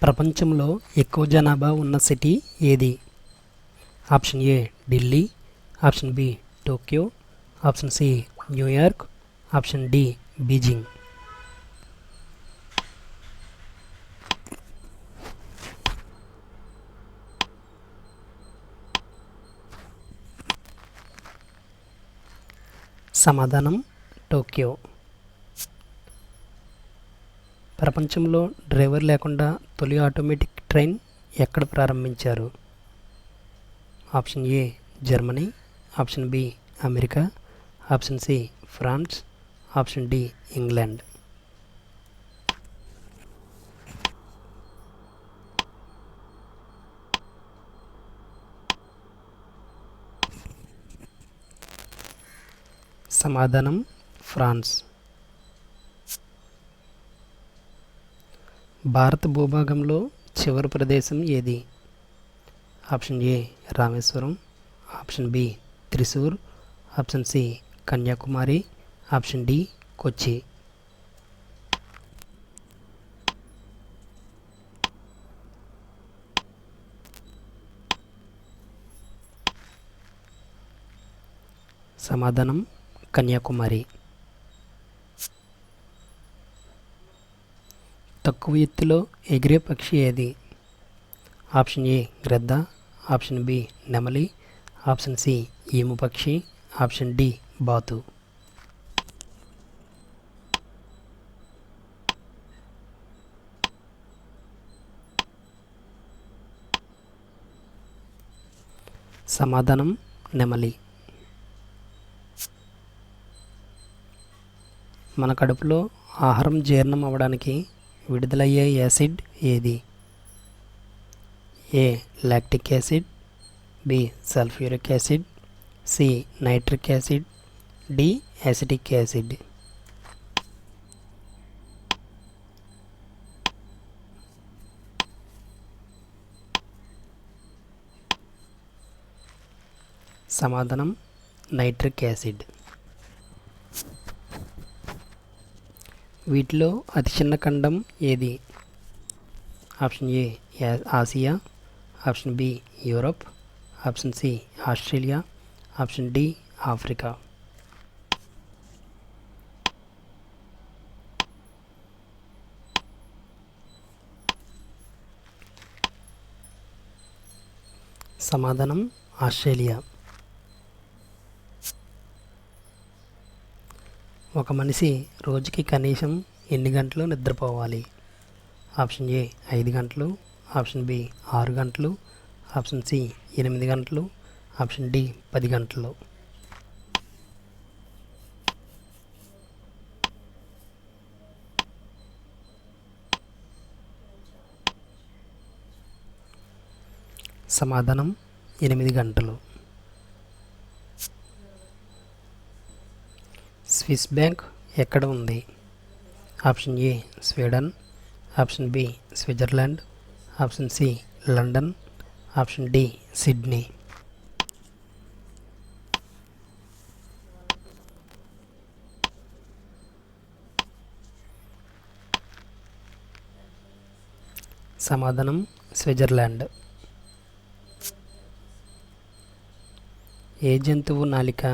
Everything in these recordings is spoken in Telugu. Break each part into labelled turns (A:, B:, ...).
A: ప్రపంచంలో ఎక్కువ జనాభా ఉన్న సిటీ ఏది? Option A Delhi, option B Tokyo, option C New York, option D Beijing. సమాధానం టోక్యో. ప్రపంచంలో డ్రైవర్ లేకుండా తొలి ఆటోమేటిక్ ట్రైన్ ఎక్కడ ప్రారంభించారు? Option A Germany, option B America, option C France, option D England. సమాధానం ఫ్రాన్స్. భారత భూభాగంలో చివరి ప్రదేశం ఏది? Option A Rameswaram, option B Thrissur, option C Kanyakumari, option D Kochi. సమాధానం కన్యాకుమారి. తక్కువ ఎత్తులో ఎగిరే పక్షి ఏది? ఆప్షన్ ఏ గ్రద్ద, ఆప్షన్ బి నెమలి, ఆప్షన్ సి ఈము పక్షి, ఆప్షన్ డి బాతు. సమాధానం నెమలి. మన కడుపులో ఆహారం జీర్ణం అవ్వడానికి విడుదలయ్యే యాసిడ్ ఏది? A lactic acid, B sulphuric acid, C nitric acid, D acetic acid. సమాధానం నైట్రిక్ యాసిడ్. వీటిలో అతి చిన్న ఖండం ఏది? Option A Asia, option B Europe, option C Australia, option D Africa. సమాధానం ఆస్ట్రేలియా. ఒక మనిషి రోజుకి కనీసం ఎన్ని గంటలు నిద్రపోవాలి? ఆప్షన్ ఏ 5 గంటలు, ఆప్షన్ బి 6 గంటలు, ఆప్షన్ సి 8 గంటలు, ఆప్షన్ డి 10 గంటలు. సమాధానం 8 గంటలు. స్విస్ బ్యాంక్ ఎక్కడ ఉంది? Option A Sweden, option B Switzerland, option C London, option D Sydney. సమాధానం స్విట్జర్లాండ్. ఏ జంతువు నాలిక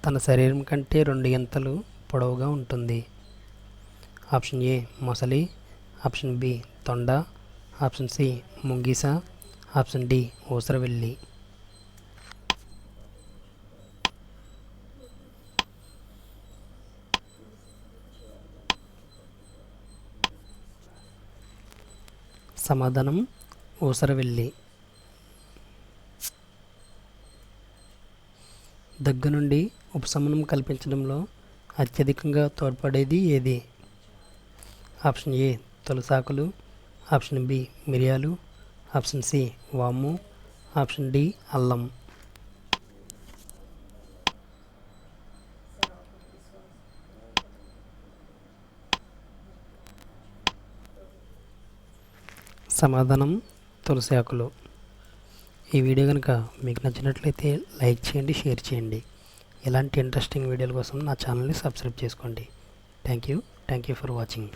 A: తన శరీరం కంటే 2 గంటలు పొడవుగా ఉంటుంది? ఆప్షన్ ఏ మొసలి, ఆప్షన్ బి తొండ, ఆప్షన్ సి ముంగిస, ఆప్షన్ డి ఊసరవెల్లి. సమాధానం ఊసరవెల్లి. దగ్గు నుండి ఉపశమనం కల్పించడంలో అత్యధికంగా తోడ్పడేది ఏది? ఆప్షన్ ఏ తులసాకులు, ఆప్షన్ బి మిరియాలు, ఆప్షన్ సి వాము, ఆప్షన్ డి అల్లం. సమాధానం తులసి ఆకులు. ఈ వీడియో కనుక మీకు నచ్చినట్లయితే లైక్ చేయండి, షేర్ చేయండి. ఇలాంటి ఇంట్రెస్టింగ్ వీడియోల కోసం నా ఛానల్ని సబ్స్క్రైబ్ చేసుకోండి. Thank you for watching.